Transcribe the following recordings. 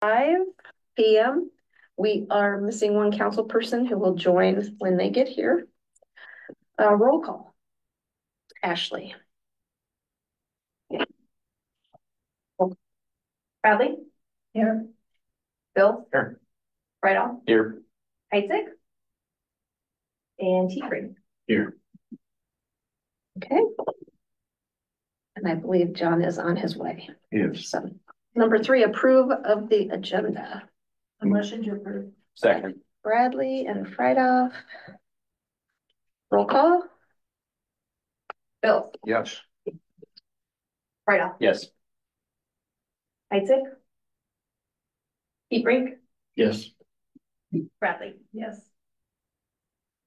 5 p.m. We are missing one council person who will join when they get here. Roll call. Ashley. Bradley? Here. Bill? Here. Right on. Here. Isaac? And T-Free. Here. Okay. And I believe John is on his way. Yes. So, number 3, approve of the agenda. A motion to approve. Second. Bradley and Friedhoff. Roll call. Bill? Yes. Friedhoff? Yes. Isaac? T-Free? Yes. Bradley? Yes.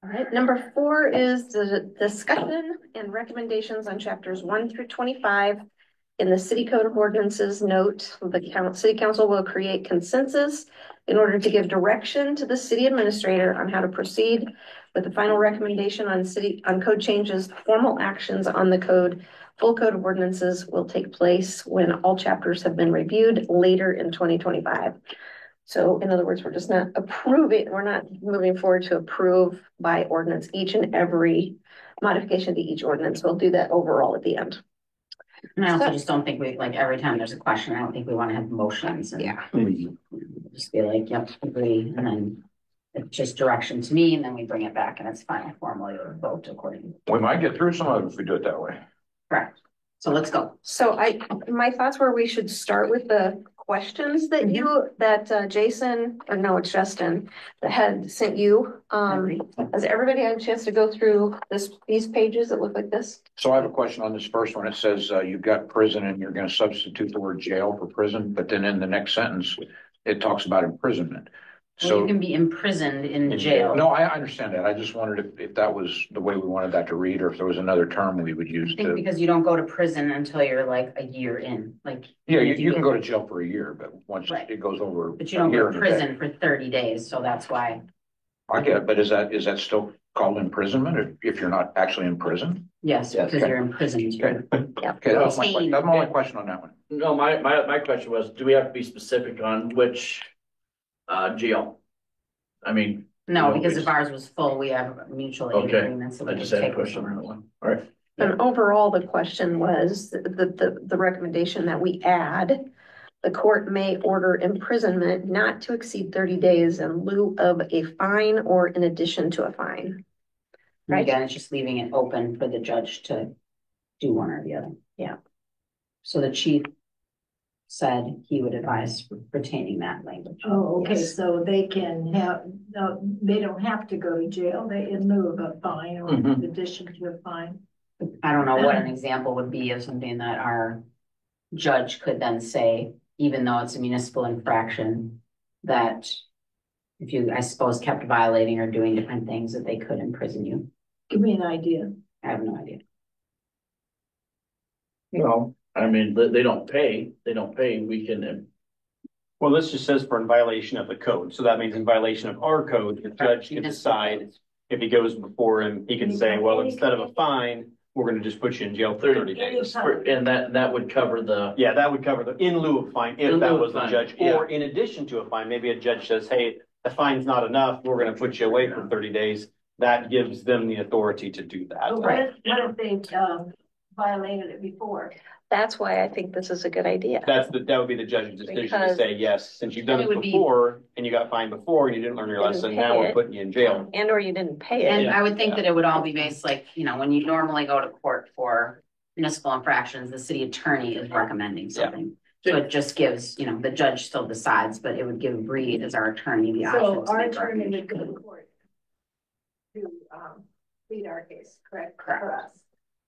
All right, number 4 is the discussion and recommendations on chapters 1 through 25 in the City Code of Ordinances. Note, the City Council will create consensus in order to give direction to the city administrator on how to proceed with the final recommendation on code changes. Formal actions on the full code of ordinances will take place when all chapters have been reviewed later in 2025. So in other words, we're just not approving, we're not moving forward to approve by ordinance each and every modification to each ordinance. We'll do that overall at the end. And I also just don't think we, like, every time there's a question, I don't think we want to have motions. And yeah. Just be like, yep, agree. And then it's just direction to me, and then we bring it back and it's final formally vote accordingly. We might get through some of it if we do it that way. Correct. So let's go. So my thoughts were we should start with the questions that Jason, or no, it's Justin, that had sent you. Has everybody had a chance to go through these pages that look like this? So I have a question on this first one. It says you've got prison and you're going to substitute the word jail for prison, but then in the next sentence, it talks about imprisonment. So you can be imprisoned in jail. No, I understand that. I just wondered if that was the way we wanted that to read, or if there was another term we would use. I think because you don't go to prison until you're like a year in. Like, yeah, you can go to jail for a year, but once it goes over, but you don't go to prison for 30 days. So that's why. I get it, but is that still called imprisonment if you're not actually in prison? Yes, because you're in prison. Okay. Yep. Okay, that's my only question on that one. No, my question was, do we have to be specific on which jail? I mean, no, because if ours was full, we have mutual aid agreements. So I just had a question on that one. All right. And overall, the question was the recommendation that we add: the court may order imprisonment not to exceed 30 days in lieu of a fine or in addition to a fine. Right. Again, it's just leaving it open for the judge to do one or the other. Yeah. So the chief said he would advise retaining that language. Oh, okay. Yes. So they can have, they don't have to go to jail. They in lieu of a fine or in addition to a fine. I don't know what an example would be of something that our judge could then say, even though it's a municipal infraction, that if you, I suppose, kept violating or doing different things, that they could imprison you. Give me an idea. I have no idea. No, I mean, they don't pay. They don't pay. We can. Well, this just says for in violation of the code. So that means in violation of our code, the judge can decide if he goes before him, he can say, well, instead of a fine, we're going to just put you in jail for 30 days. And that would cover the. Yeah, that would cover the in lieu of fine if that was the judge. Yeah. Or in addition to a fine, maybe a judge says, hey, the fine's not enough. We're going to put you away for 30 days. That gives them the authority to do that. But what if they violated it before? That's why I think this is a good idea. That would be the judge's decision to say, yes, since you've done it before and you got fined before and you didn't learn your lesson, now we're putting you in jail. And or you didn't pay it. And I would think that it would all be based, like, you know, when you normally go to court for municipal infractions, the city attorney is recommending something. So it just gives, you know, the judge still decides, but it would give Reed as our attorney the option. So our attorney would go to court to plead our case, correct? For us. Is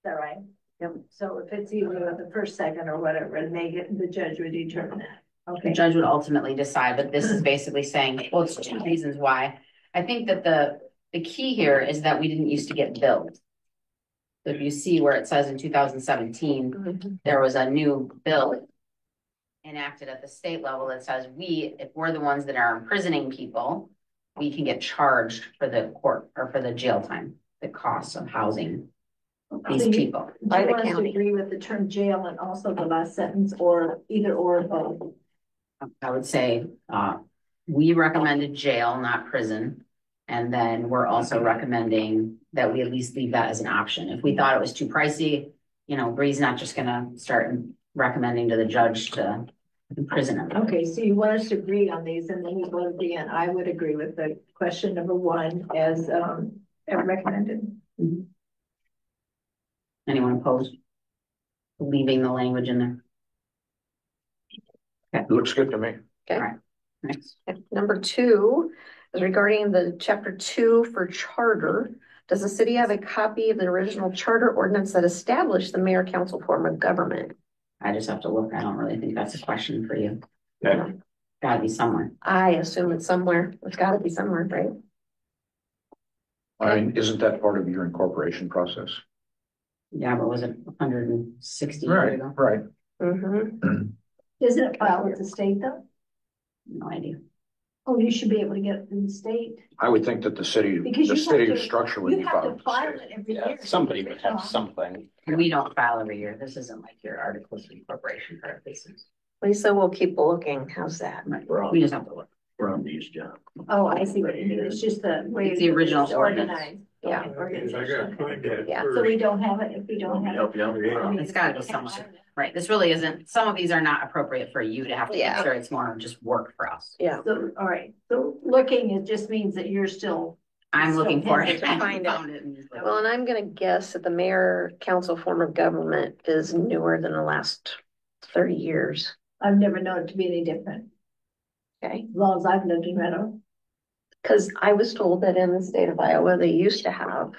that right? Yep. So if it's either the first, second, or whatever, the judge would determine that. Okay. The judge would ultimately decide, but this is basically saying, well, it's 2 reasons why. I think that the key here is that we didn't used to get billed. So if you see where it says in 2017, there was a new bill enacted at the state level that says if we're the ones that are imprisoning people, we can get charged for the court or for the jail time, the costs of housing these people by the county. Agree with the term jail and also the last sentence, or either or both? I would say, we recommended jail, not prison. And then we're also recommending that we at least leave that as an option. If we thought it was too pricey, Bree's not just gonna start recommending to the judge to imprison him. Okay, so you want us to agree on these and then we vote at the end. I would agree with the question number 1 as recommended. Anyone opposed? Leaving the language in there. Looks good to me. Okay. Right. Next. Number 2 is regarding the chapter 2 for charter. Does the city have a copy of the original charter ordinance that established the mayor council form of government? I just have to look. I don't really think that's a question for you. Okay. Gotta be somewhere. I assume it's somewhere. It's gotta be somewhere, right? I mean, isn't that part of your incorporation process? Yeah, but was it 160 years ago? Right. Mm-hmm. Isn't it filed with the state though? No idea. Oh, you should be able to get it from the state. I would think that the city, Because the you have city to- structure would You be have filed to with the file state. it every Yeah, year. somebody would have something. We don't file every year. This isn't like your articles of incorporation for our business. Lisa, we'll keep looking. How's that? We just have to look. We're on these, John. Oh, I see what you mean. It's just the way. It's the original it's ordinance. organized. Yeah. Okay, organization. Yeah. So we don't have it if we don't have it. Help you out. It's gotta be somewhere. Right, this really isn't, some of these are not appropriate for you to have to Yeah. answer. It's more just work for us. Yeah. So, all right, so looking, it just means that you're still, I'm So looking for can it. you I find it? found it in these books. Well, and I'm gonna guess that the mayor council form of government is newer than the last 30 years. I've never known it to be any different, Okay. as long as I've lived in Meadow. Because I was told that in the state of Iowa, they used to have,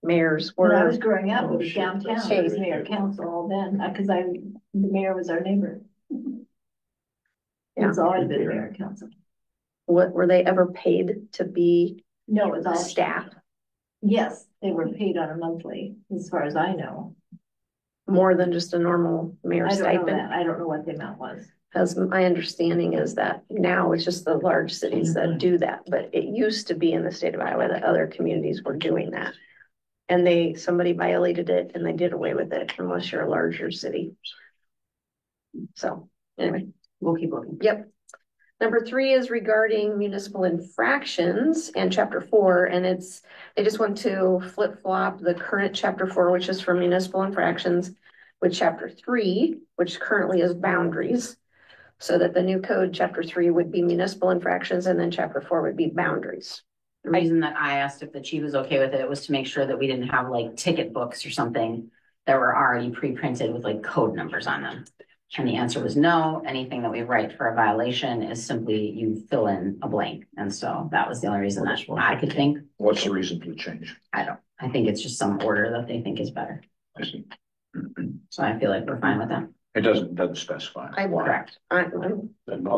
mayors When I was were, growing up, it Oh, was shit, downtown, that's it was right. mayor council then, the mayor was our neighbor. It's always been mayor council. what, were they ever paid to be No, it's all. staff Yes, they were paid on a monthly, as far as I know. more than just a normal mayor I don't know stipend? that, I don't know what the amount was. As my understanding is that now it's just the large cities that do that, but it used to be in the state of Iowa that other communities were doing that. And somebody violated it and they did away with it unless you're a larger city. So, anyway, We'll keep looking. yep. Number 3 is regarding municipal infractions and chapter 4, and they just want to flip flop the current chapter 4, which is for municipal infractions, with chapter 3, which currently is boundaries. So that the new code, chapter 3 would be municipal infractions and then chapter 4 would be boundaries. The reason that I asked if the chief was okay with it was to make sure that we didn't have like ticket books or something that were already pre-printed with like code numbers on them. And the answer was no. Anything that we write for a violation is simply you fill in a blank. And so that was the only reason that I could think. What's the reason for the change? I think it's just some order that they think is better. I see. So I feel like we're fine with that. It doesn't specify. Correct.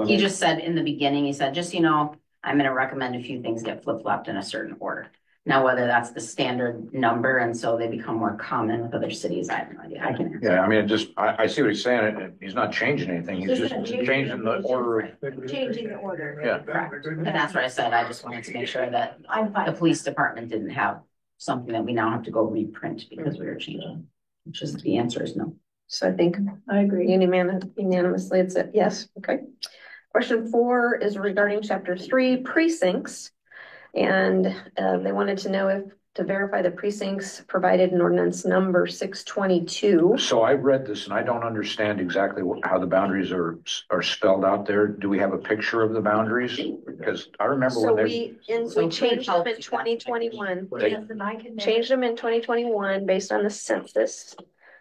He just said in the beginning, he said, just, I'm gonna recommend a few things get flip-flopped in a certain order. Now, whether that's the standard number and so they become more common with other cities, I have no idea. I can. Yeah, I mean, I see what he's saying. He's not changing anything. He's just changing the order. Changing the order. Yeah. Correct. And that's what I said. I just wanted to make sure that I'm the fine. police department didn't have something that we now have to go reprint because we were changing. Which is the answer is no. So I think I agree. unanimously it's a yes. Okay. Question 4 is regarding chapter 3 precincts. And they wanted to know if to verify the precincts provided in ordinance number 622. So I read this and I don't understand exactly how the boundaries are spelled out there. Do we have a picture of the boundaries? Because I remember So when we So changed them in helped 2021. Yes, and I can. Changed them in 2021 based on the census.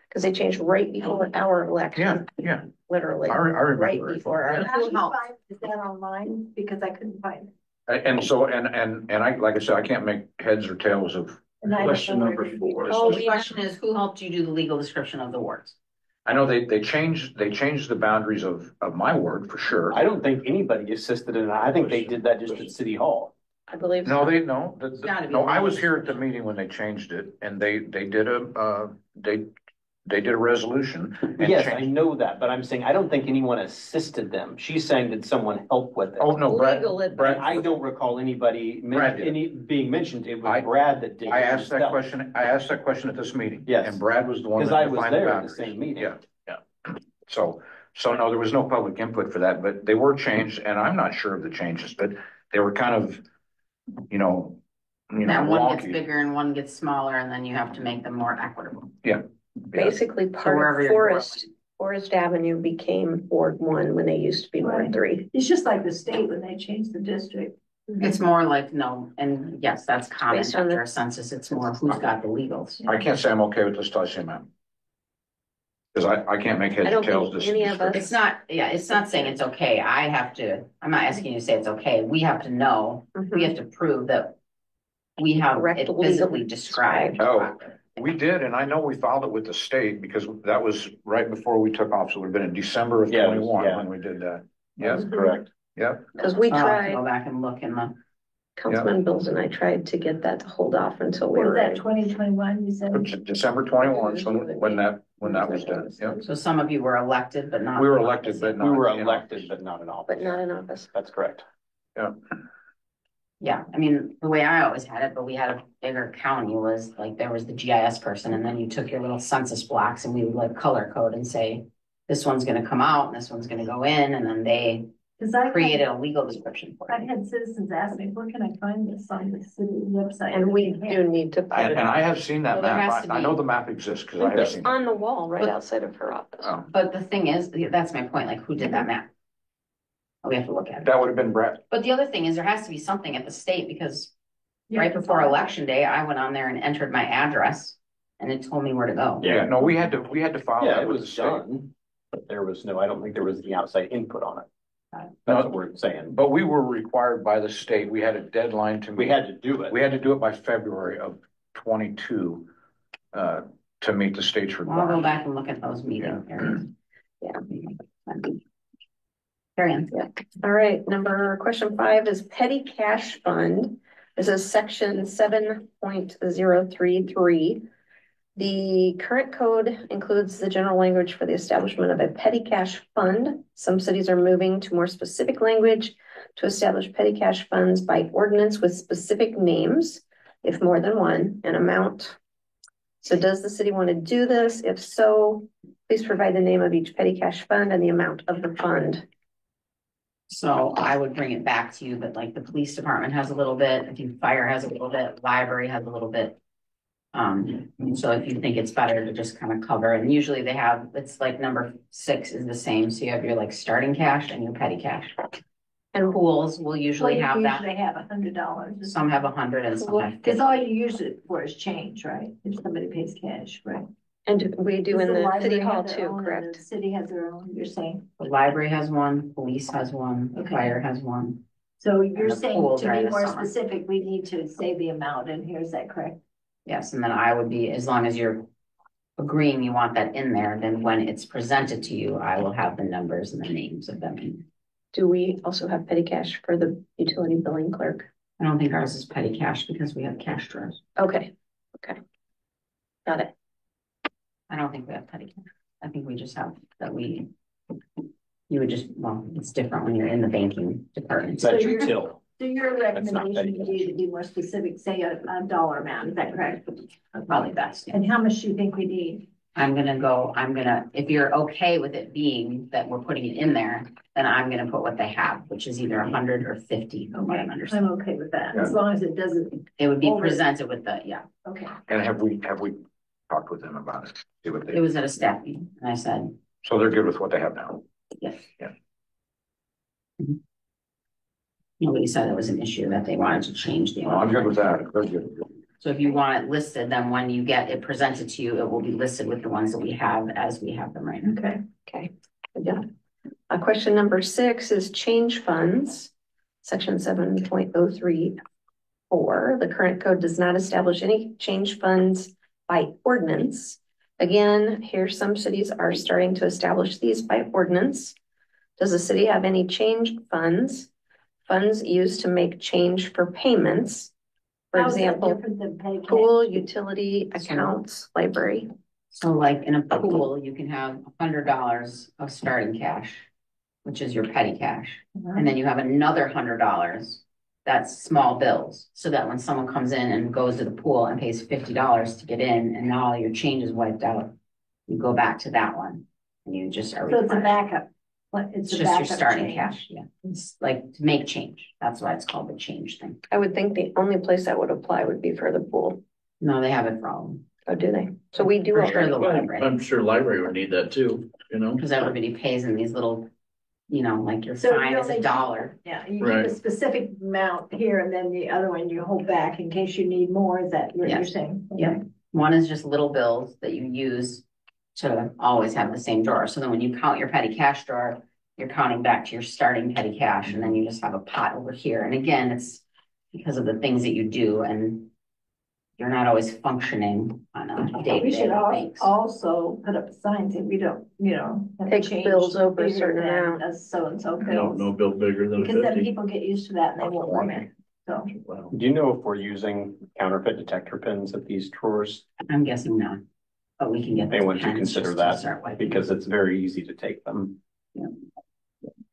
Because they changed right before our election, yeah, literally, I right remember. before our. How do you find, is that online? Because I couldn't find it. And so, and I, like I said, I can't make heads or tails of, And I don't Question know number where- 4. Oh, The question is, who helped you do the legal description of the wards? I know they changed the boundaries of my ward for sure. I don't think anybody assisted in that. I think they did that just at City Hall. I believe. No, gotta be no, I was legal. here at the meeting when they changed it and they did a resolution. and Yes, I changed- know that, but I'm saying, I don't think anyone assisted them. She's saying that someone helped with it. Oh, no, Legal advice. Brad, I don't recall anybody Brad did. being mentioned. It I- was Brad that did. I it asked that himself. question at this meeting. Yes. And Brad was the one. Because that I was defined the there at the boundaries. same meeting. Yeah. So, So no, there was no public input for that, but they were changed, and I'm not sure of the changes, but they were kind of, you know, That one gets wonky. bigger and one gets smaller, and then you have to make them more equitable. Yeah. Basically part wherever of you're Forest Avenue became Ward 1 when they used to be Ward 3. It's just like the state when they changed the district. It's more like, no, and yes, that's common Based on after a census, it's more who's got the legals. I can't say I'm okay with this till I see a map. Because I can't make heads I or don't tails think this. any of us- It's not, yeah, it's not saying it's okay, I'm not asking you to say it's okay, we have to know, we have to prove that we have Correct it legal physically described. Oh. We did, and I know we filed it with the state because that was right before we took off, so it would have been in December of Yeah, 21 yeah. when we did that. Yeah, Mhm. correct. Yep. Because we I'll have to tried, Go back and look in the, Councilman Bills and I tried to get that to hold off until we What was were that, in. 2021, you said? December 21, so when that was done. Yep. so some of you were elected, but not. We were elected, but not. We were in office. elected, but not in office. But not in office. That's correct. Yeah, I mean, the way I always had it, but we had a bigger county was like, there was the GIS person, and then you took your little census blocks and we would like color code and say, this one's gonna come out and this one's gonna go in, and then they Cause I created a legal description for I've it. had citizens ask me, where can I find this on the city website? And we do need to put And it I have seen that Well, there has map. to I know be- the map exists because I have It's seen it. on the wall right outside of her office. Oh, But the thing is, that's my point, like, who did that map? We have to look at it. that would have been Brett. But the other thing is, there has to be something at the state, because Yeah, right before election day, I went on there and entered my address, and it told me where to go. Yeah, no, we had to file Yeah, that it with the was state. done, but there was no, I don't think there was the outside input on it. Got it. That's what we're saying. But we were required by the state. We had a deadline to. We had to do it. We had to do it by February of 22 to meet the state's I'll go requirement. back and look at those meeting areas. Yeah. Carry on. All right, question 5 is petty cash fund. This is section 7.033. The current code includes the general language for the establishment of a petty cash fund. Some cities are moving to more specific language to establish petty cash funds by ordinance with specific names, if more than one, an amount. So does the city want to do this? If so, please provide the name of each petty cash fund and the amount of the fund. So I would bring it back to you, but like the police department has a little bit, I think fire has a little bit, library has a little bit. So if you think it's better to just kind of cover, and usually they have, it's like number 6 is the same, so you have your like starting cash and your petty cash. And pools will usually have that, Usually have $100. some have 100 and some have 50. Cause all you use it for is change, right? If somebody pays cash, right? And we do Does in the city library hall have their too, own and correct? The city has their own, you're saying? The library has one, police has one, Okay. fire has one. So you're the saying pool to during be the more summer. specific, we need to say the amount in here, is that correct? Yes, and then I would be, as long as you're agreeing you want that in there, then when it's presented to you, I will have the numbers and the names of them. Do we also have petty cash for the utility billing clerk? I don't think ours is petty cash because we have cash drawers. Okay, got it. I don't think we have petty cash. I think we just have that you would just, well, it's different when you're in the banking department. That's So your you're- till. So your not recommendation petty would be to be more specific, say a dollar amount, is that correct? Probably best. And how much do you think we need? If you're okay with it being that we're putting it in there, then I'm gonna put what they have, which is either 100 or 50, from what I'm understanding. I'm okay with that, as long as it doesn't, It would be Over. presented with yeah. okay. And have we talked with them about it? See what It they, was at a staff meeting, and I said, so they're good with what they have now. yes. Yeah. Mhm. Nobody said it was an issue that they wanted to change the. Well, I'm good with that. They're good. So if you want it listed, then when you get it presented to you, it will be listed with the ones that we have as we have them right now. Okay. Okay, good job. Question number 6 is change funds, section 7.034. The current code does not establish any change funds by ordinance. Again, here some cities are starting to establish these by ordinance. Does the city have any change funds? Funds used to make change for payments. For How is that example, different than petty cash? pool, utility, accounts, library. So like in a pool, you can have $100 of starting cash, which is your petty cash. And then you have another $100 that's small bills. So that when someone comes in and goes to the pool and pays $50 to get in, and now all your change is wiped out, you go back to that one. And you just are. So it's a replenished. backup. What, It's it's a just your backup starting change. cash, yeah. It's like to make change. That's why it's called the change thing. I would think the only place that would apply would be for the pool. No, they have it for all of them. Oh, do they? So we do For sure already. the library. I'm sure library would need that too, you know? Because everybody pays in these little, you know, like your So fine you is only- $1. Yeah, you keep Right. a specific amount here and then the other one you hold back in case you need more, is that what you're Yes. saying? Yep. One is just little bills that you use to always have the same drawer. So then when you count your petty cash drawer, you're counting back to your starting petty cash, and then you just have a pot over here. And again, it's because of the things that you do, and you're not always functioning on a We day-to-day should basis. also put up signs that we don't, you know. have Take changed bills over a bigger certain than amount. a so-and-so No, bills. no bill bigger than Because then 50. people get used to that and they won't bring it, so. Wow. Do you know if we're using counterfeit detector pins at these drawers? I'm guessing not, but we can get. They those want to pens consider just to that start wiping. because it's very easy to take them.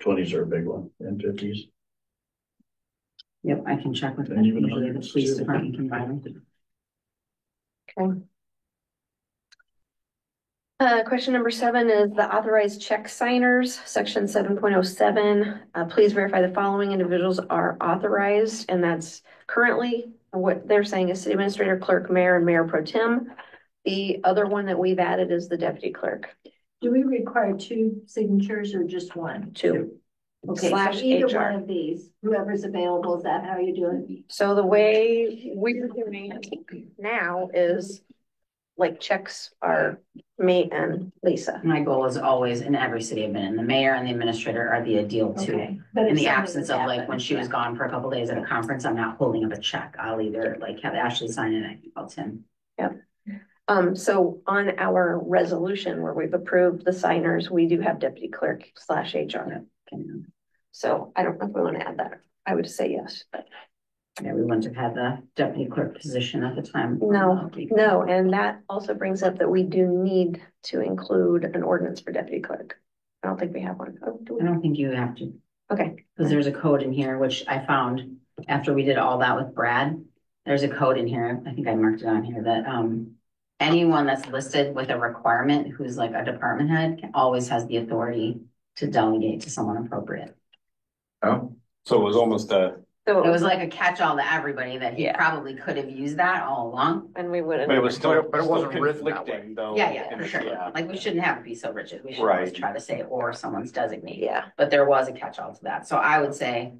20s are a big one, and 50s. Yep, I can check with them. And even Usually the hundreds, police too. department can buy them. Question number 7 is the authorized check signers, section 7.07. Please verify the following individuals are authorized, and that's currently what they're saying is city administrator, clerk, mayor, and mayor pro tem. The other one that we've added is the deputy clerk. Do we require 2 signatures or just 1? 2. Okay, Slash so either HR. one of these, whoever's available, is that how you do it? So the way we're doing it now is like checks are me and Lisa. My goal is always, in every city I've been in, the mayor and the administrator are the ideal two. Okay. But In if the something absence of like when happens, she was yeah. gone for a couple days at a conference, I'm not holding up a check. I'll either like have Ashley sign it and I can call Tim. So on our resolution where we've approved the signers, we do have deputy clerk / HR. So I don't know if we want to add that. I would say yes, but Yeah, we wouldn't have had the deputy clerk position at the time. no. And that also brings up that we do need to include an ordinance for deputy clerk. I don't think we have one. Oh, do I we? don't think you have to, Okay, because there's a code in here, which I found after we did all that with Brad. There's a code in here, I think I marked it on here, that anyone that's listed with a requirement who's like a department head always has the authority to delegate to someone appropriate. Oh, So it was almost a, so It was like a catch-all to everybody that he Yeah. probably could have used that all along. and we wouldn't. but it was still, But it wasn't still written that conflicting though. Yeah, for sure. Yeah. Like we shouldn't have to be so rigid. We should always Right. try to say, or someone's designated. Yeah, But there was a catch-all to that. So I would say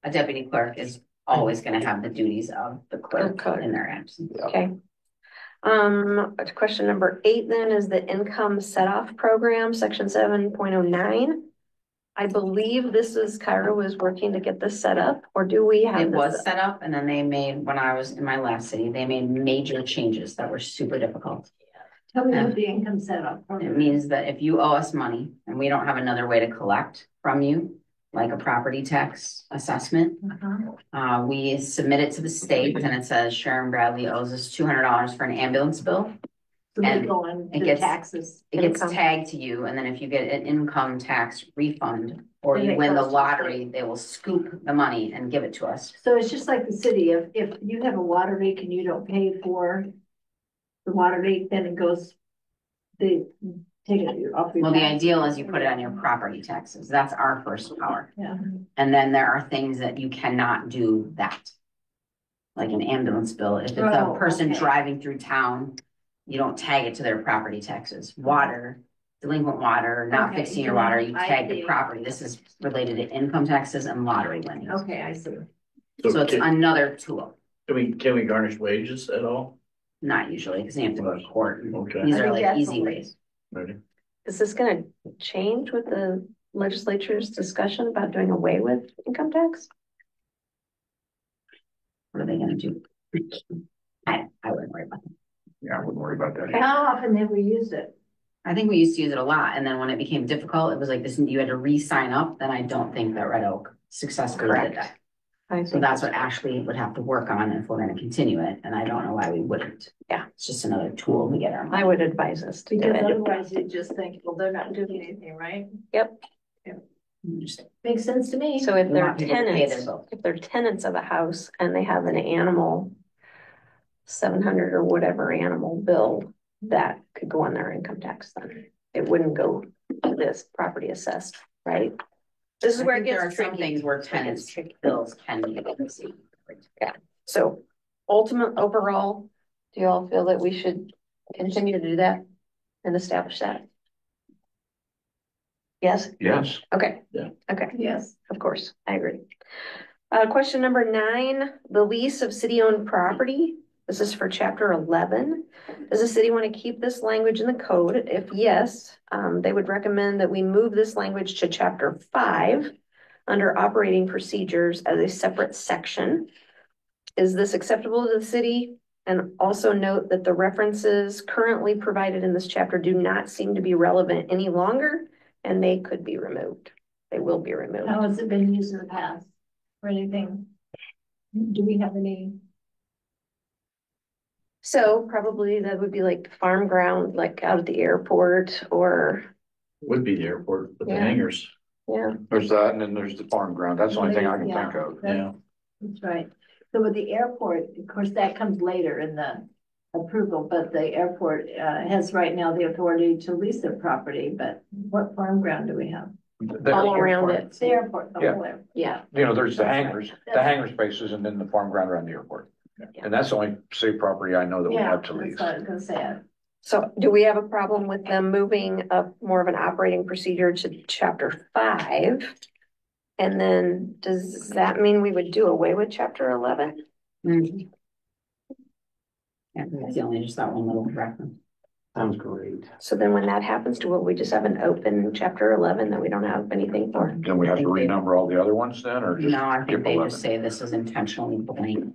a deputy clerk is always gonna have the duties of the clerk clerk. in their absence. okay. Question number 8 then is the income set-off program, section 7.09. I believe this is Kyra was working to get this set up, or do we have? It this was set up and then they made, when I was in my last city, they made major changes that were super difficult. Tell me what the income setup. It means that if you owe us money and we don't have another way to collect from you, like a property tax assessment, we submit it to the state and it says Sharon Bradley owes us $200 for an ambulance bill. So they and go on it the gets- taxes. It gets Income. tagged to you, and then if you get an income tax refund or Then you it win the goes to the lottery, they will scoop the money and give it to us. So it's just like the city, if you have a water leak and you don't pay for the water leak, then it goes, they take it off your. Well, the tax. ideal is you put it on your property taxes. That's our first power. Yeah. And then there are things that you cannot do that. Like an ambulance bill, if it's a Oh, person okay. driving through town, you don't tag it to their property taxes. Water, delinquent water, not Okay, fixing your water, you I tag the see. property. This is related to income taxes and lottery winnings. Okay, I see. So it's another tool, Can we garnish wages at all? not usually, because you have to go to court. and Okay. These I are think like that's easy the way. ways. Ready? Is this gonna change with the legislature's discussion about doing away with income tax? What are they gonna do? I wouldn't worry about that. yeah, I wouldn't worry about that. How often have we used it? I think we used to use it a lot, and then when it became difficult, it was like this, you had to re-sign up, then I don't think that Red Oak successfully did Correct. that. I So think that's what Ashley would have to work on if we're gonna continue it, and I don't know why we wouldn't. Yeah. It's just another tool to get our I money. would advise us to do Because it. otherwise you just think, well, they're not doing anything, right? Just Makes sense to me. So if we they're want people to pay their tenants, bills. if they're tenants of a house and they have an animal 700 or whatever animal bill, that could go on their income tax then. It wouldn't go this property assessed, right? This is where it There are gets some tricky. things where tenants' bills can be received. So ultimate overall, do you all feel that we should continue to do that and establish that? Yes, Yes. okay. Yeah. Okay, Yes. of course, I agree. Question number 9, the lease of city-owned property. This is for chapter 11. Does the city want to keep this language in the code? If yes, they would recommend that we move this language to chapter 5 under operating procedures as a separate section. Is this acceptable to the city? And also note that the references currently provided in this chapter do not seem to be relevant any longer, and they could be removed. They will be removed. How has it been used in the past or anything? Do we have any? So probably that would be like farm ground, like out at the airport or, Would be the airport with the Yeah. hangars. yeah. There's that, and then there's the farm ground. That's the only thing I can Yeah. think of. Yeah. That's right. So with the airport, of course, that comes later in the approval, but the airport has right now the authority to lease their property, but what farm ground do we have? All around it. The airport, the Yeah. whole airport. Yeah. You know, there's the That's right. hangars, the That's- hangar spaces, and then the farm ground around the airport. Yeah. And that's the only city property I know that we Yeah, have to that's lease. what I was gonna say. So do we have a problem with them moving up more of an operating procedure to chapter 5? And then does that mean we would do away with chapter 11? Mhm. Yeah, that's the only, just that one little reference. Sounds great. So then when that happens, will we just have an open chapter 11 that we don't have anything for? Then we have to renumber all the other ones then, or just No, I skip think they 11? just say this is intentionally blank.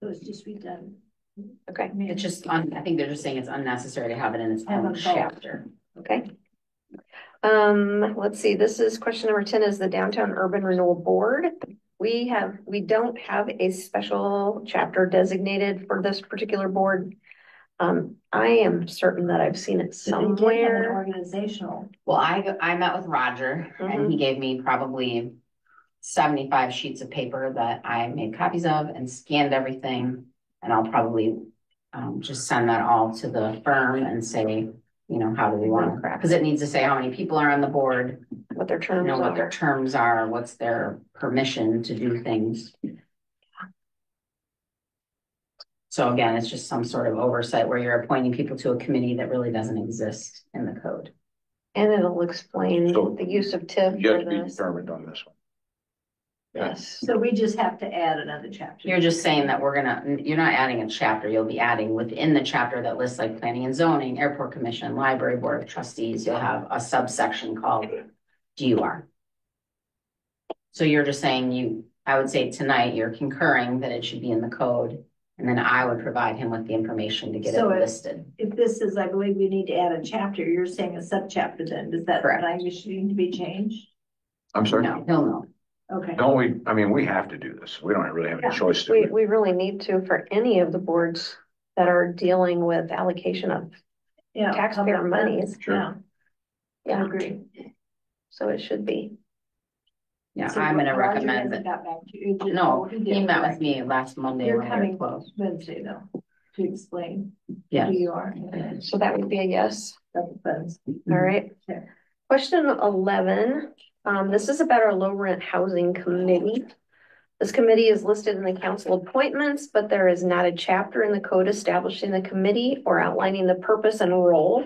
So it's just redone. Okay, It's just, I think they're just saying it's unnecessary to have it in its Have own them both. chapter. okay. Let's see, this is question number 10 is the Downtown Urban Renewal Board. We don't have a special chapter designated for this particular board. I am certain that I've seen it But they did have an somewhere. organizational. Well, I met with Roger and he gave me probably 75 sheets of paper that I made copies of and scanned everything. And I'll probably just send that all to the firm and say, you know, how do we want to, because it needs to say how many people are on the board, What their you terms know, what their are. terms are, what's their permission to do things. So again, it's just some sort of oversight where you're appointing people to a committee that really doesn't exist in the code. And it'll explain So the use of TIF Yet for to be this. determined on this one. Yes. So we just have to add another chapter. You're just saying that you're not adding a chapter, you'll be adding within the chapter that lists like planning and zoning, airport commission, library board of trustees, you'll have a subsection called DUR. So you're just saying I would say tonight, you're concurring that it should be in the code. And then I would provide him with the information to get it So listed. If this is, I believe we need to add a chapter, you're saying a subchapter then, does that Correct. language need to be changed? I'm sorry, No, he'll know. Okay. don't we, I mean, we have to do this. We don't really have Yeah. any choice to We, it. we really need to for any of the boards that are dealing with allocation of, Yeah. Taxpayer public monies. funds, Yeah, I yeah, agree. so it should be. Yeah, So I'm gonna Roger recommend hasn't that. got back to you. No, He he did, met with correct. me last Monday You're when we were coming closed. Wednesday though, to explain Yeah. who you are. So that would be a yes. Public funds. All right. Okay. Question 11, this is about our low rent housing committee. This committee is listed in the council appointments, but there is not a chapter in the code establishing the committee or outlining the purpose and role.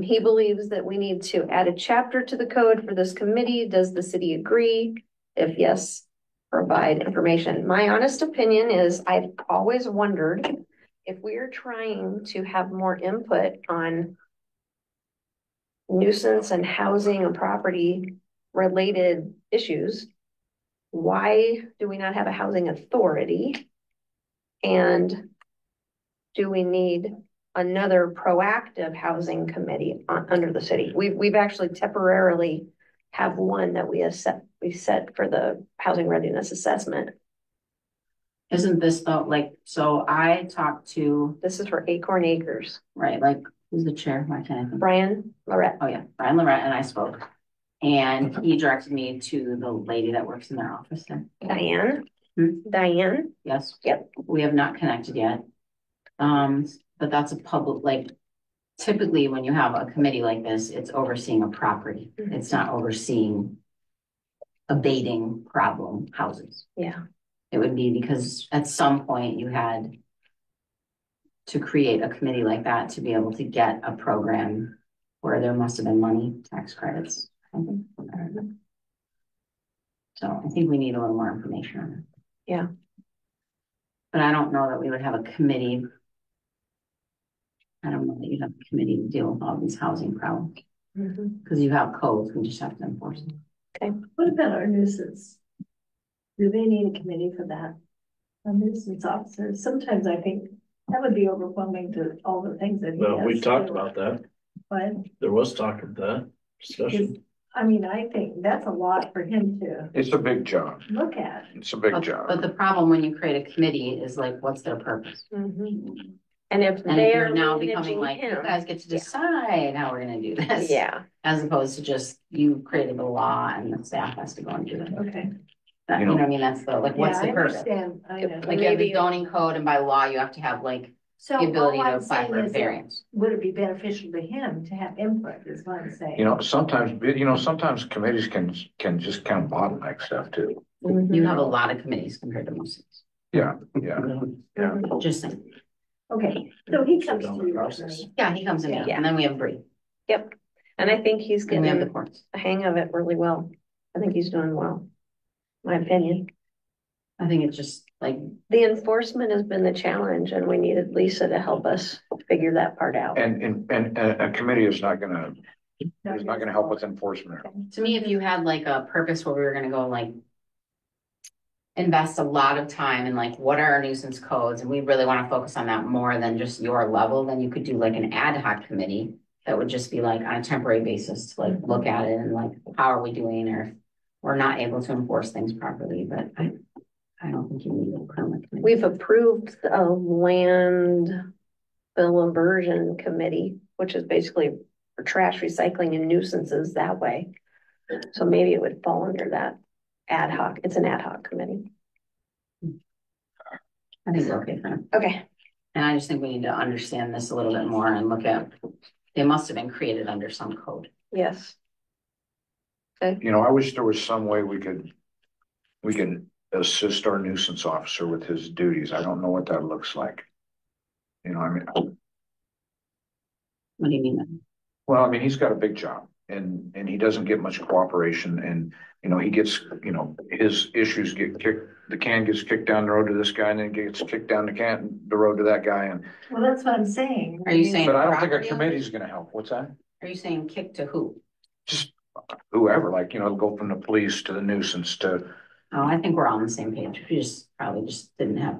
He believes that we need to add a chapter to the code for this committee. Does the city agree? If yes, provide information. My honest opinion is I've always wondered if we are trying to have more input on nuisance and housing and property related issues, why do we not have a housing authority? And do we need another proactive housing committee under the city? We've actually temporarily have one that we set for the housing readiness assessment. Isn't this though, like, so I talked to, This is for Acorn Acres. right, like, who's the chair? Why can't I think? Brian Lorette. Oh, yeah, Brian Lorette and I spoke. And he directed me to the lady that works in their office there. Diane. Hmm? Diane. Yes. Yep. We have not connected yet. But that's a public, like, typically when you have a committee like this, it's overseeing a property. It's not overseeing abating problem houses. Yeah. It would be because at some point you had to create a committee like that to be able to get a program where there must have been money, tax credits. I don't know. So I think we need a little more information on it. Yeah. But I don't know that we would have a committee. I don't know that you'd have a committee to deal with all these housing problems. Because you have codes, we just have to enforce them. What about our nuisance? Do they need a committee for that? A nuisance officer, sometimes I think that would be overwhelming to all the things that he has. Well, we to talked do. about that. But, There was talk of that discussion. I mean, I think that's a lot for him to It's a big job. look at. It's a big But job. the problem when you create a committee is like, what's their purpose? And if And they if are you're now managing becoming like, you him, guys get to decide how we're gonna do this. yeah, As opposed to just, you created the law and the staff has to go and do it. Okay. That, You you know- know what I mean? That's the, like, what's Yeah, the I purpose? understand. I know. Like you have the Maybe- zoning code and by law, you have to have like So the ability all to I'm apply saying for a is that variance. would it be beneficial to him to have input is what I'm saying. You know, sometimes committees can just kind of bottleneck stuff too. You have a lot of committees compared to most cities. Yeah. Just saying. Okay, so he comes to you. Process. Yeah, he comes in Yeah. and then we have Bree Yep. And I think he's and we have the getting courts. the hang of it really well. I think he's doing well. My opinion. I think it's just like, The enforcement has been the challenge and we needed Lisa to help us figure that part out. And a committee is not gonna help with enforcement. to me, if you had like a purpose where we were gonna go like invest a lot of time in like, what are our nuisance codes? And we really want to focus on that more than just your level, then you could do like an ad hoc committee that would just be like on a temporary basis to like look at it and like, how are we doing? Or if we're not able to enforce things properly, but I don't think you need a permanent committee. We've approved a land bill aversion committee, which is basically for trash recycling and nuisances that way. So maybe it would fall under that ad hoc. It's an ad hoc committee. I think we're okay for now. Okay. And I just think we need to understand this a little bit more and look at, they must have been created under some code. Yes. You know, I wish there was some way we could assist our nuisance officer with his duties. I don't know what that looks like. You know, I mean, What do you mean? well, I mean, he's got a big job and he doesn't get much cooperation and, you know, he gets, you know, his issues get kicked, the can gets kicked down the road to this guy and then gets kicked down the road to that guy. And, Well, that's what I'm saying. Are you saying- but I don't think a Property committee's gonna help. What's that? Are you saying kick to who? Just whoever, like, you know, go from the police to the nuisance to, Oh, I think we're all on the same page. We just probably just didn't have.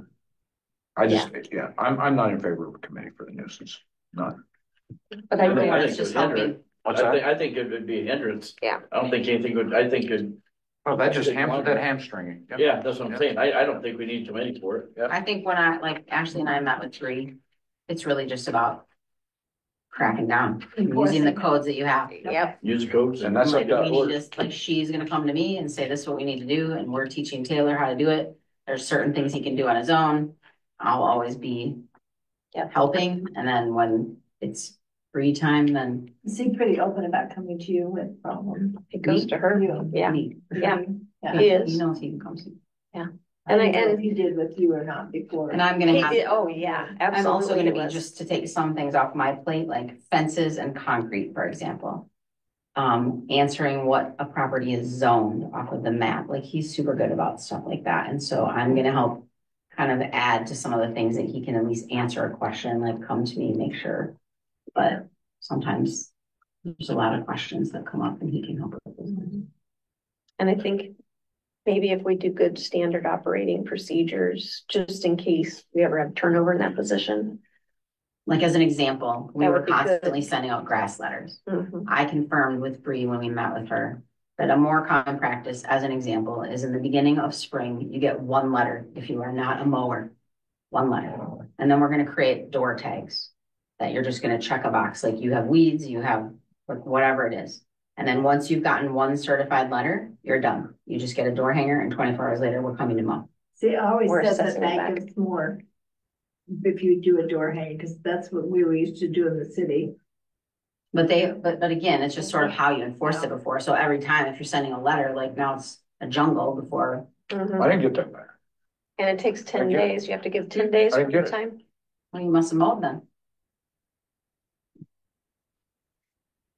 I'm not in favor of a committee for the nuisance. Not. But I I think- It's just helping. What's I that? think it would be a hindrance. Yeah. I don't think anything would, I think it, Oh, that just hamstringing. Yep. yeah, that's what I'm saying. I don't think we need too many for it. I think when like Ashley and I met with Bree, it's really just about cracking down, using the codes that you have. Yep. Use codes. And that's Like, up to we need us. to, like, she's gonna come to me and say, this is what we need to do, and we're teaching Taylor how to do it. There's certain things he can do on his own. I'll always be helping, and then when it's free time, then Is he pretty open about coming to you with problems? It goes to her. Yeah. me. Yeah. Yeah. He is. He knows he can come see. And I don't know if he did with you or not before. And I'm gonna He have. did, oh, yeah, absolutely. I'm also gonna be, was. just to take some things off my plate, like fences and concrete, for example. Answering what a property is zoned off of the map, like he's super good about stuff like that, and so I'm gonna help. Kind of add to some of the things that he can at least answer a question, like come to me, make sure. But sometimes there's a lot of questions that come up and he can help with those. And I think maybe if we do good standard operating procedures, just in case we ever have turnover in that position. Like as an example, we That were would be good. constantly sending out grass letters. Mhm. I confirmed with Bree when we met with her that a more common practice, as an example, is in the beginning of spring, you get one letter if you are not a mower. One letter. And then we're gonna create door tags that you're just gonna check a box, like you have weeds, you have like whatever it is. And then once you've gotten one certified letter, you're done. You just get a door hanger and 24 hours later, we're coming to mow. See, I always We're said that assessing it back. gives more if you do a door hang, because that's what we were used to do in the city. But again, it's just sort of how you enforced it before. So every time if you're sending a letter, like now it's a jungle before. Mhm. I didn't get that back. And it takes 10 I get it. days. You have to give 10 days I from get the it. time. Well, you must have mowed then.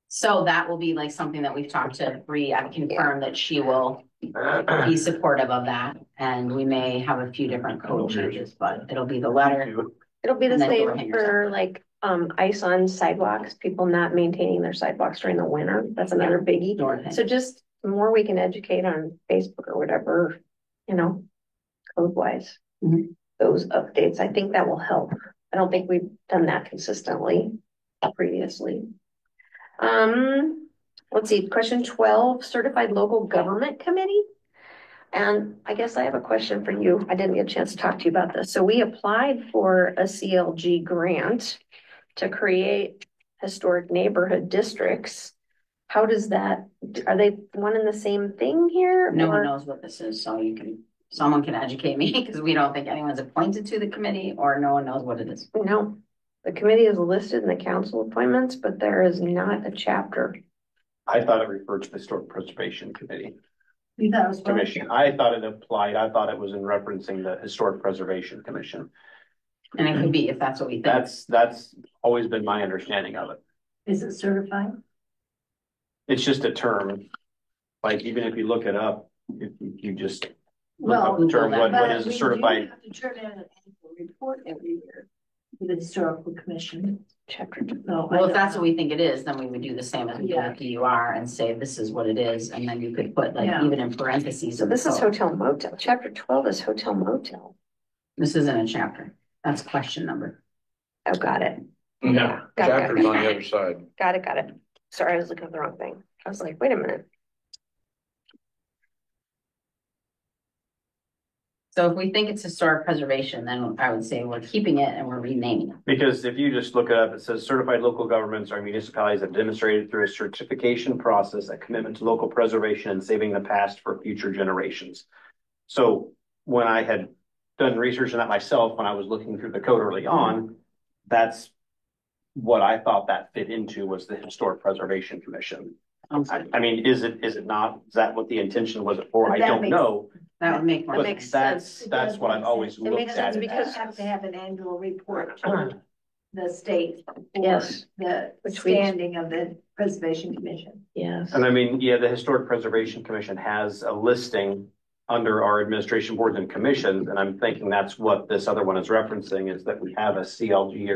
So that will be like something that we've talked to Bree. I've confirmed that she will be supportive of that. And we may have a few different code changes, but it'll be the letter. It'll be the And then same overhangers. for like, ice on sidewalks, people not maintaining their sidewalks during the winter. That's another biggie. So just the more we can educate on Facebook or whatever, you know, code wise. Mhm. Those updates, I think that will help. I don't think we've done that consistently previously. Let's see, question 12, certified local government committee. And I guess I have a question for you. I didn't get a chance to talk to you about this. So we applied for a CLG grant to create historic neighborhood districts. How does that, are they one and the same thing here? No one or- knows what this is, so someone can educate me because we don't think anyone's appointed to the committee or no one knows what it is. No, the committee is listed in the council appointments, but there is not a chapter. I thought it referred to the Historic Preservation Committee. You thought it was. Commission. I thought it applied. I thought it was in referencing the Historic Preservation Commission. And it could be if that's what we think. That's always been my understanding of it. Is it certified? It's just a term. Like even if you look it up, if you just look Well, up the term, what But is a we do certified? have to turn in an annual report every year to the historical commission. Chapter 2. So Well, if that's what we think it is, then we would do the same as we do with DUR and say this is what it is, and then you could put like Yeah. even in parentheses. So this is code. hotel motel. Chapter 12 is hotel motel. This isn't a chapter. That's question number. Oh, got it. Yeah, Got it. chapter's on the other side. Got it. Sorry, I was looking at the wrong thing. I was like, wait a minute. So if we think it's historic preservation, then I would say we're keeping it and we're renaming it. Because if you just look it up, it says certified local governments are municipalities that have demonstrated through a certification process a commitment to local preservation and saving the past for future generations. So when I had done research on that myself, when I was looking through the code early on, that's what I thought that fit into was the Historic Preservation Commission. I mean, is it not? Is that what the intention was it for? But I that don't makes- know. That would make more That But makes sense. sense. that's what I've always It makes looked sense at it because- as. Have to have an annual report to the state. for Yes. The Which we- standing of the preservation commission. Yes. And I mean, yeah, the Historic Preservation Commission has a listing under our administration boards and commissions, and I'm thinking that's what this other one is referencing, is that we have a CLG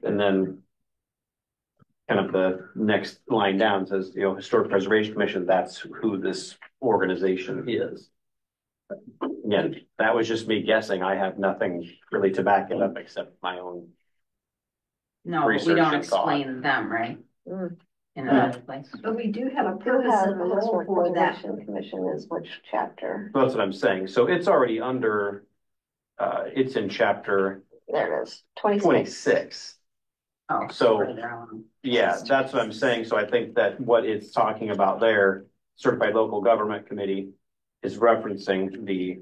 and then kind of the next line down says, Historic Preservation Commission, that's who this organization is. Again, that was just me guessing. I have nothing really to back it up except my own. No, but we Research don't and thought. explain them, right? Mm. In another place. But we do have a Who purpose has and a the role historic for that. preservation commission is which chapter? That's what I'm saying. So it's already under, it's in chapter There it is. 26. 26. Oh, So- further on. Yeah, that's what I'm saying. So I think that what it's talking about there, certified local government committee, is referencing the,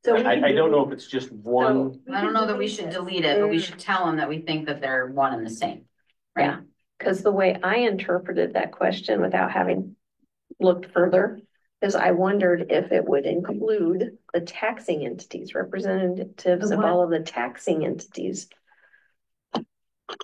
So I don't know if it's just one. I don't know that we should delete it, but we should tell them that we think that they're one and the same. Right? Yeah. Because the way I interpreted that question without having looked further is I wondered if it would include the taxing entities, representatives The of what? all of the taxing entities.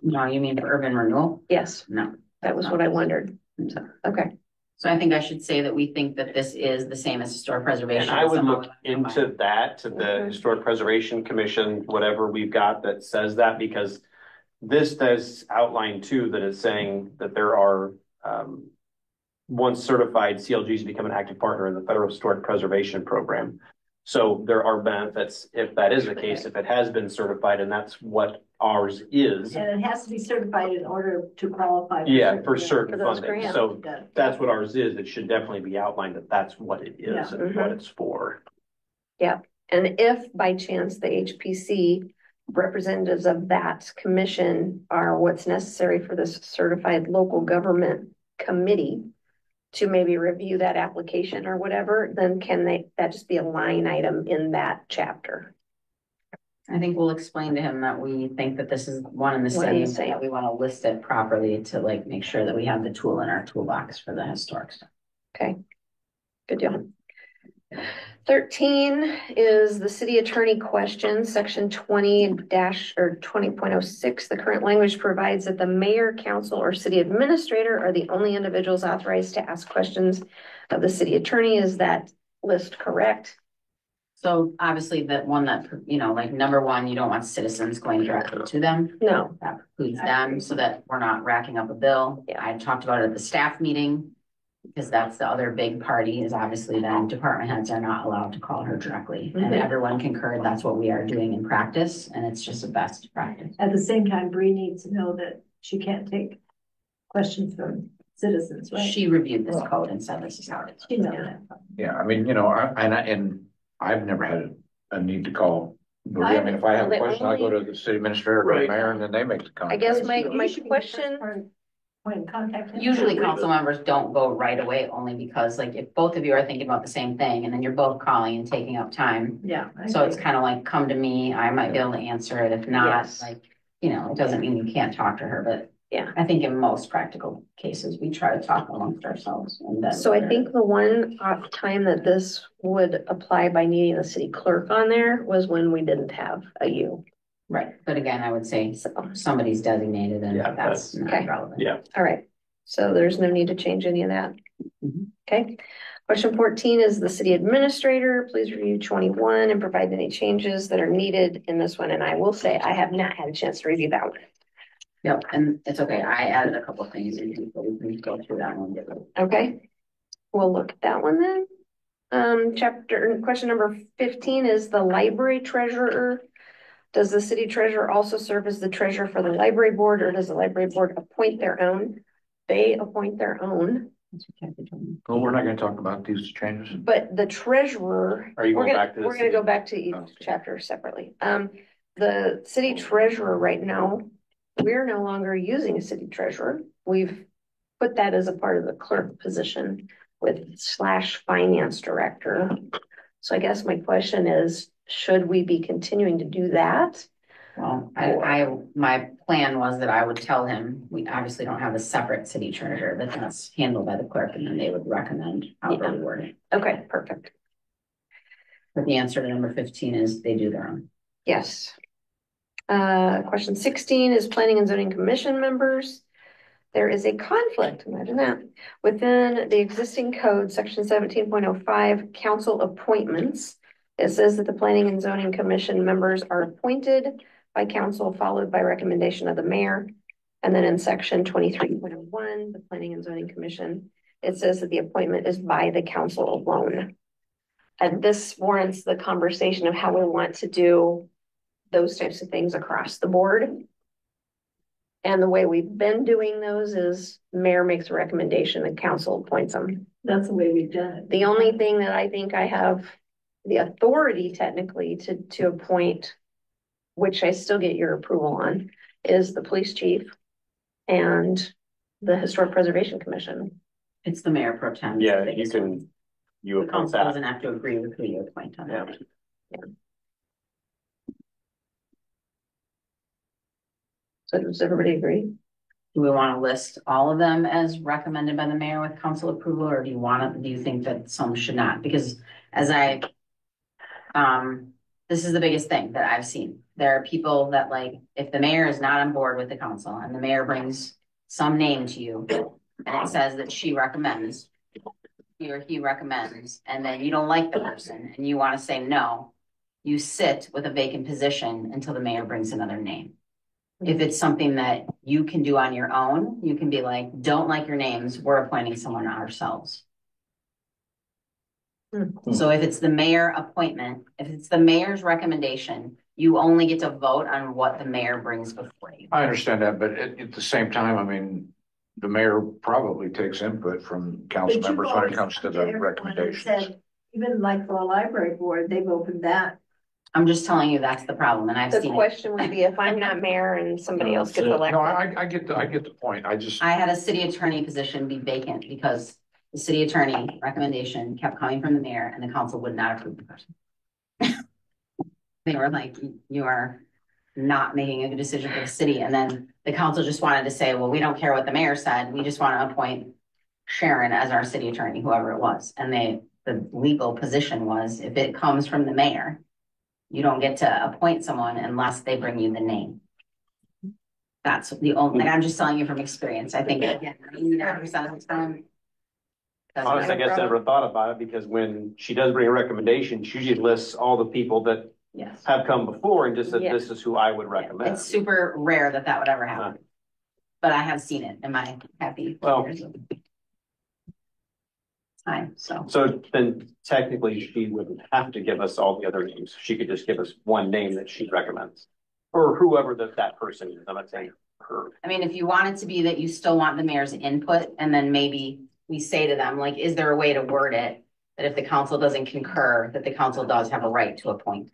No, you mean for urban renewal? Yes, No. that was what I wondered. So, okay. So I think I should say that we think that this is the same as historic preservation. And I would somehow look we're gonna combine. into that, to the Mhm. Historic Preservation Commission, whatever we've got that says that, because this does outline too, that it's saying that there are, once certified CLGs become an active partner in the Federal Historic Preservation Program. So there are benefits if that is the case, if it has been certified, and that's what ours is. And it has to be certified in order to qualify. Yeah, for For certain those funding. grants. So that's what ours is. It should definitely be outlined that that's what it is Yeah. and what it's for. And if by chance the HPC representatives of that commission are what's necessary for this certified local government committee to maybe review that application or whatever, then that just be a line item in that chapter? I think we'll explain to him that we think that this is one and the What do you same, say? that we want to list it properly to like make sure that we have the tool in our toolbox for the historic stuff. Okay, good deal. 13 is the city attorney question, section 20-20.06. The current language provides that the mayor, council, or city administrator are the only individuals authorized to ask questions of the city attorney. Is that list correct? So obviously the one that, you know, like number one, you don't want citizens going directly to them. No. That precludes them so that we're not racking up a bill. Yeah. I talked about it at the staff meeting. Because that's the other big party is obviously then department heads are not allowed to call her directly. And Mhm. everyone concurred that's what we are doing in practice and it's just a best practice. At the same time, Bree needs to know that she can't take questions from citizens, right? She reviewed this code and said this is how it is. She knows that. Yeah, I mean, you know, and I've never had a need to call. I mean, if I have a question, I go to the city administrator or the Right. mayor and then they make the I contact. guess my You should be the first question, Point of contact. Usually council members don't go right away only because like if both of you are thinking about the same thing and then you're both calling and taking up time. Yeah. I So it's agree. kind of like, come to me, I might be able to answer it. If not, Yes. like, you know, it doesn't mean you can't talk to her, but Yeah. I think in most practical cases, we try to talk amongst ourselves and then. so I think the one off time that this would apply by needing the city clerk on there was when we didn't have a you. Right, but again, I would say So, somebody's designated and Yeah, that's okay. not relevant. Yeah. all right, so there's no need to change any of that. Mhm. Okay, question 14 is the city administrator. Please review 21 and provide any changes that are needed in this one. And I will say, I have not had a chance to review that one. Yep, and it's okay, I added a couple of things in here, but we can go through that one. Okay, we'll look at that one then. Question number 15 is the library treasurer. Does the city treasurer also serve as the treasurer for the library board, or does the library board appoint their own? They appoint their own, Well, we're not gonna talk about these changes. but the treasurer. Are you we're going gonna- back to the We're gonna city? go back to each Okay. chapter separately. The city treasurer right now, we're no longer using a city treasurer. We've put that as a part of the clerk position with / finance director. So I guess my question is, should we be continuing to do that? Well, my plan was that I would tell him, we obviously don't have a separate city treasurer, but that's handled by the clerk and then they would recommend how Yeah. they word it. Okay, perfect. But the answer to number 15 is they do their own. Yes. Question 16 is planning and zoning commission members. There is a conflict, imagine that, within the existing code, section 17.05, council appointments. It says that the planning and zoning commission members are appointed by council, followed by recommendation of the mayor. And then in section 23.01, the planning and zoning commission, it says that the appointment is by the council alone. And this warrants the conversation of how we want to do those types of things across the board. And the way we've been doing those is mayor makes a recommendation and council appoints them. That's the way we've done it. The only thing that I think I have the authority technically to appoint, which I still get your approval on, is the police chief and the Historic Preservation Commission. It's the mayor pro tem. Yeah, you can, you The appoint council that. doesn't have to agree with who you appoint on that. So does everybody agree? Do we want to list all of them as recommended by the mayor with council approval, or do you think that some should not? Because as this is the biggest thing that I've seen. There are people that like, if the mayor is not on board with the council and the mayor brings some name to you and it says that she recommends, he or he recommends, and then you don't like the person and you want to say no, you sit with a vacant position until the mayor brings another name. If it's something that you can do on your own, you can be like, don't like your names, we're appointing someone ourselves. So if it's the mayor appointment, if it's the mayor's recommendation, you only get to vote on what the mayor brings before you. I understand that, but at the same time, I mean, the mayor probably takes input from council But you've members when it always comes to come the everyone and recommendations. said, even like for a library board, they've opened that. I'm just telling you that's the problem, and I've The seen it. question would be if I'm not mayor and somebody else gets elected. No, I get the point. I just, I had a city attorney position be vacant because the city attorney recommendation kept coming from the mayor and the council would not approve the person. They were like, you are not making a good decision for the city. And then the council just wanted to say, well, we don't care what the mayor said. We just want to appoint Sharon as our city attorney, whoever it was. And the legal position was, if it comes from the mayor, you don't get to appoint someone unless they bring you the name. That's the only, like, I'm just telling you from experience. I think, again, 99% of the time. Honestly, I guess I never thought about it because when she does bring a recommendation, she usually lists all the people that Yes. have come before and just said, Yeah. this is who I would recommend. It's super rare that would ever happen. But I have seen it in my happy years of time, so. So then technically she wouldn't have to give us all the other names. She could just give us one name that she recommends. Or whoever that person is. I'm not saying her. I mean, if you want it to be that you still want the mayor's input, and then maybe we say to them, like, is there a way to word it that if the council doesn't concur, that the council does have a right to appoint?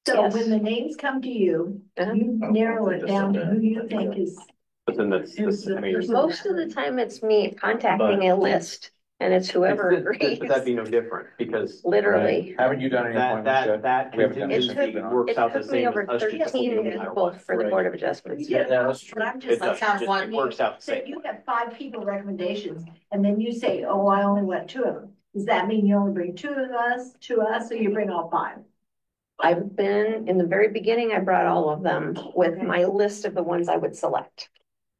So Yes. when the names come to you, Uh-huh. you narrow it down to who you think is. But then that's, I mean. Most of the time it's me contacting a list and it's whoever agrees, But that'd be no different because literally. Haven't you done any appointments yet? that We haven't done this contingency since you've been on. works It out the took me same over as us just 13 appointing no matter people what. for the Right. Board of Adjustments. Yeah, that's true. But I'm It just does, have just- one it works out the So same. you have 5 people recommendations, and then you say, oh, I only want 2 of them. Does that mean you only bring 2 of us, or you bring all 5? I've been, in the very beginning, I brought all of them with my list of the ones I would select,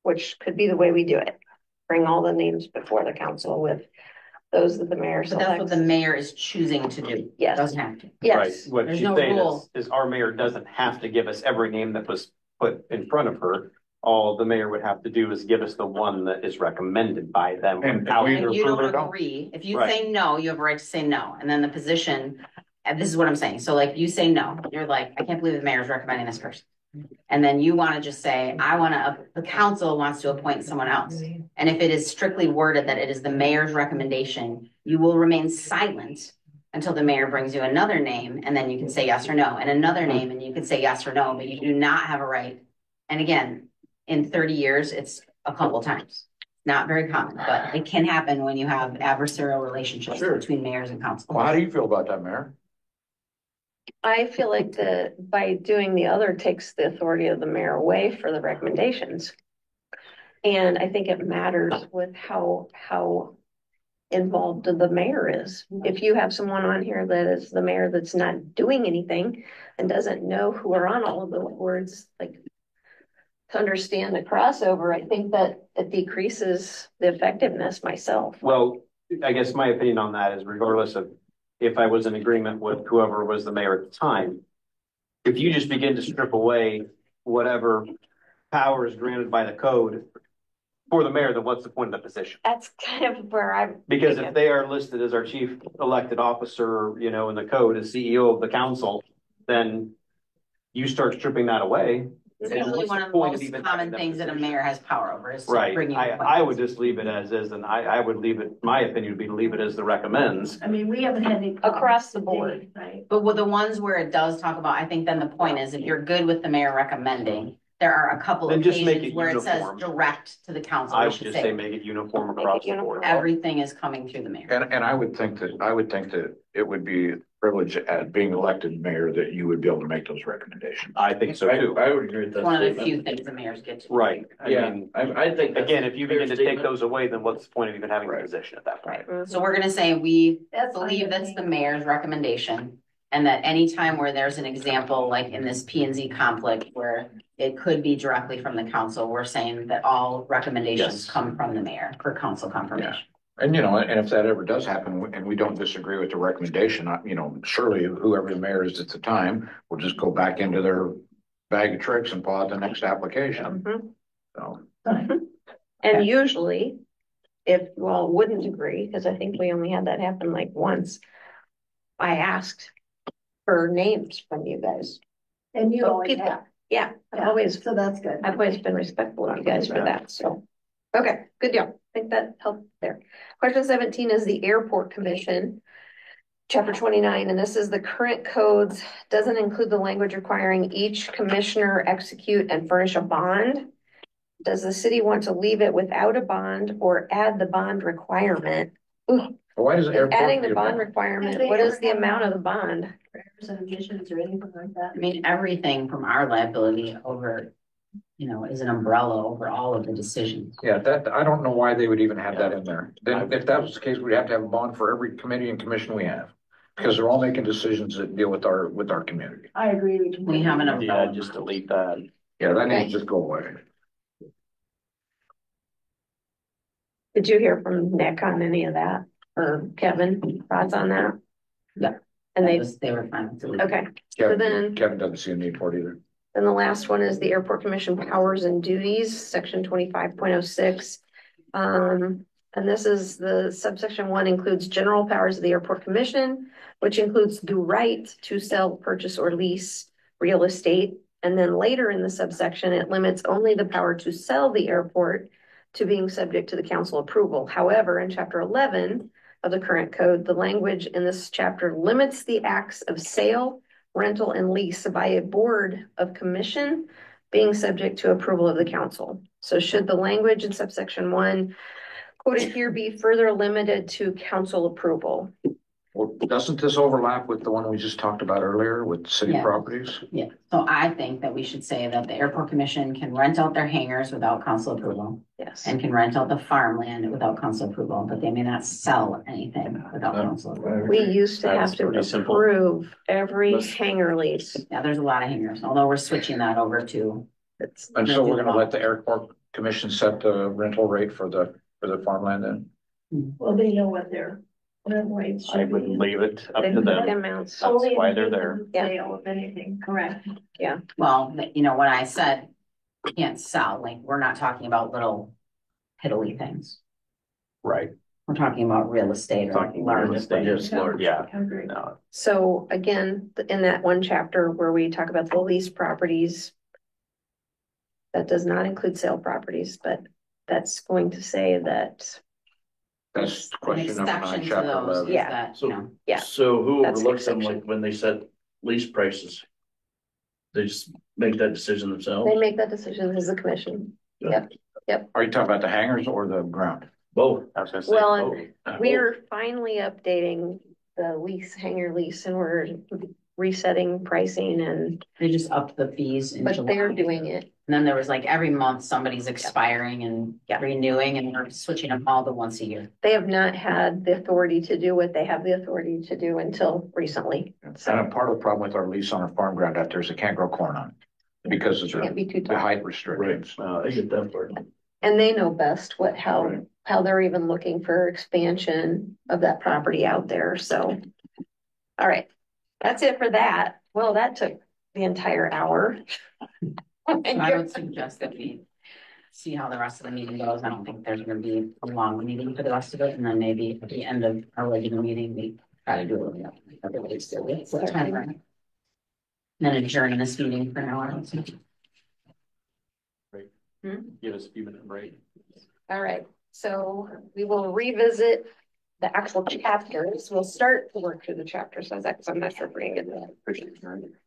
which could be the way we do it. Bring all the names before the council with those that the mayor But that's what selects. the mayor is choosing to do. Yes. Doesn't have to. Yes, Right, what There's she's no saying rule. is our mayor doesn't have to give us every name that was put in front of her. All the mayor would have to do is give us the one that is recommended by them. And without we And either you approve it or don't don't. agree, if you Right. say no, you have a right to say no, and then the position, and this is what I'm saying, so like you say no, you're like, I can't believe the mayor's recommending this person. And then you wanna just say, the council wants to appoint someone else. And if it is strictly worded that it is the mayor's recommendation, you will remain silent until the mayor brings you another name, and then you can say yes or no, and another name, and you can say yes or no, but you do not have a right. And again, in 30 years, it's a couple times. Not very common, but it can happen when you have adversarial relationships Sure. between mayors and council. Well, how do you feel about that, Mayor? I feel like by doing the other takes the authority of the mayor away for the recommendations. And I think it matters with how involved the mayor is. If you have someone on here that is the mayor that's not doing anything and doesn't know who are on all of the words, like to understand the crossover, I think that it decreases the effectiveness myself. Well, I guess my opinion on that is regardless of if I was in agreement with whoever was the mayor at the time, if you just begin to strip away whatever power is granted by the code for the mayor, then what's the point of the position? That's kind of where I'm. Because if they are listed as our chief elected officer, you know, in the code as CEO of the council, then you start stripping that away. It's And usually what's one the of the point most even common having that things that a position? mayor has power over is to Right, bring you. I would just leave it as is, and I would leave it, my opinion would be to leave it as the recommends. I mean, we haven't had any. Across the problems board. today, right? But with the ones where it does talk about, I think then the point is, if you're good with the mayor recommending, there are a couple Then just make occasions it where it says uniform. direct to the council. I It would should just say make it uniform across the board. everything is coming through the mayor. And I would think that it would be a privilege at being elected mayor that you would be able to make those recommendations. I think so too. I would agree with that. It's one of the statement. few things the mayors get to. Right, I Yeah, mean, I think. that's again, if you a fair begin to take statement. those away, then what's the point of even having a Right. position at that point? So we're gonna say we That's fine believe with that's me. the mayor's recommendation. And that anytime where there's an example, like in this P and Z conflict where it could be directly from the council, we're saying that all recommendations Yes. come from the mayor for council confirmation. And, you know, and if that ever does happen and we don't disagree with the recommendation, you know, surely whoever the mayor is at the time will just go back into their bag of tricks and pull out the next application. Mhm. So, And usually, if you all wouldn't agree, because I think we only had that happen like once, I asked for names from you guys. And you So always people- have. Yeah, I've Yeah, always So that's good. been respectful of you guys for that, so. Okay, good deal. I think that helped there. Question 17 is the Airport Commission. Chapter 29, and this is the current codes, doesn't include the language requiring each commissioner execute and furnish a bond. Does the city want to leave it without a bond or add the bond requirement? Ooh, why does the airport? adding the need a bond requirement, what is the amount of the bond? Emissions or anything like that. I mean, everything from our liability over, is an umbrella over all of the decisions. Yeah, that, I don't know why they would even have that in there. Then if that was the case, we'd have to have a bond for every committee and commission we have. Because they're all making decisions that deal with our community. I agree with you. We have an Yeah, umbrella. just delete that. Yeah, that needs to just go away. Did you hear from Nick on any of that or Kevin, thoughts on that? Yeah. And They were fine with it. okay, so then. Kevin doesn't see a need for it either. Then the last one is the Airport Commission powers and duties, section 25.06. And this is the subsection 1 includes general powers of the Airport Commission, which includes the right to sell, purchase, or lease real estate. And then later in the subsection, it limits only the power to sell the airport to being subject to the council approval. However, in chapter 11 of the current code, the language in this chapter limits the acts of sale, rental, and lease by a board of commission being subject to approval of the council. So should the language in subsection 1 quoted here be further limited to council approval? Well, doesn't this overlap with the one we just talked about earlier with city Yeah. properties? Yeah, so I think that we should say that the airport commission can rent out their hangars without council approval Yes. and can rent out the farmland without council approval, but they may not sell anything without council approval. We used to have That's to pretty simple. approve every Let's- hangar lease. Yeah, there's a lot of hangars, although we're switching that over to, It's, And so we're gonna let the airport commission set the rental rate for the farmland then? Well, they know what their rates I should would be. leave it up they to put the them. amounts. That's Only why in they're the there. Sale of anything, correct. well, when I said we can't sell, like, we're not talking about little piddly things. Right. We're talking about real estate or Talking large. real estate. Yes, Lord. Yeah. I agree. No, So again, in that one chapter where we talk about the lease properties, that does not include sale properties, but that's going to say that, That's An question number 9, exception to chapter those is 11. Yeah. that, So- Yeah, So who that's overlooks them, exception. like when they set lease prices? They just make that decision themselves? they make that decision as a commission. Are you talking about the hangars or the ground? Both. I was gonna say. Well, Oh, and we're finally updating the hangar lease, and we're resetting pricing and, they just upped the fees in but July. they're doing it. And then there was like every month somebody's expiring and renewing, and we're switching them all to once a year. They have not had the authority to do what they have the authority to do until recently. And So a part of the problem with our lease on our farm ground out there is they can't grow corn on it because of can't be too the tough. height Right, restrictions. I get that part. And they know best how Right. they're even looking for expansion of that property out there, so. All right, that's it for that. Well, that took the entire hour. I would suggest that we see how the rest of the meeting goes. I don't think there's gonna be a long meeting for the rest of it, and then maybe at the end of our regular meeting, we try to do it. Everybody's still with time. Then adjourn this meeting for an hour. Give us a few minute break. All right, so we will revisit the actual chapters. We'll start to work through the chapters, so that's, I'm not sure if we're gonna get that.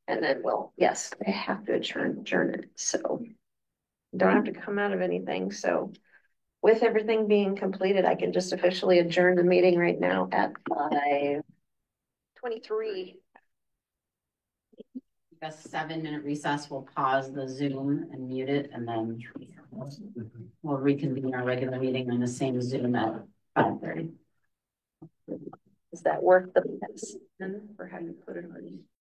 And then yes, I have to adjourn it, so. Don't have to come out of anything, so. With everything being completed, I can just officially adjourn the meeting right now at 5:23. A 7-minute recess. We'll pause the Zoom and mute it, and then we'll reconvene our regular meeting on the same Zoom at 5:30. Does that work the best? Or how do you put it on?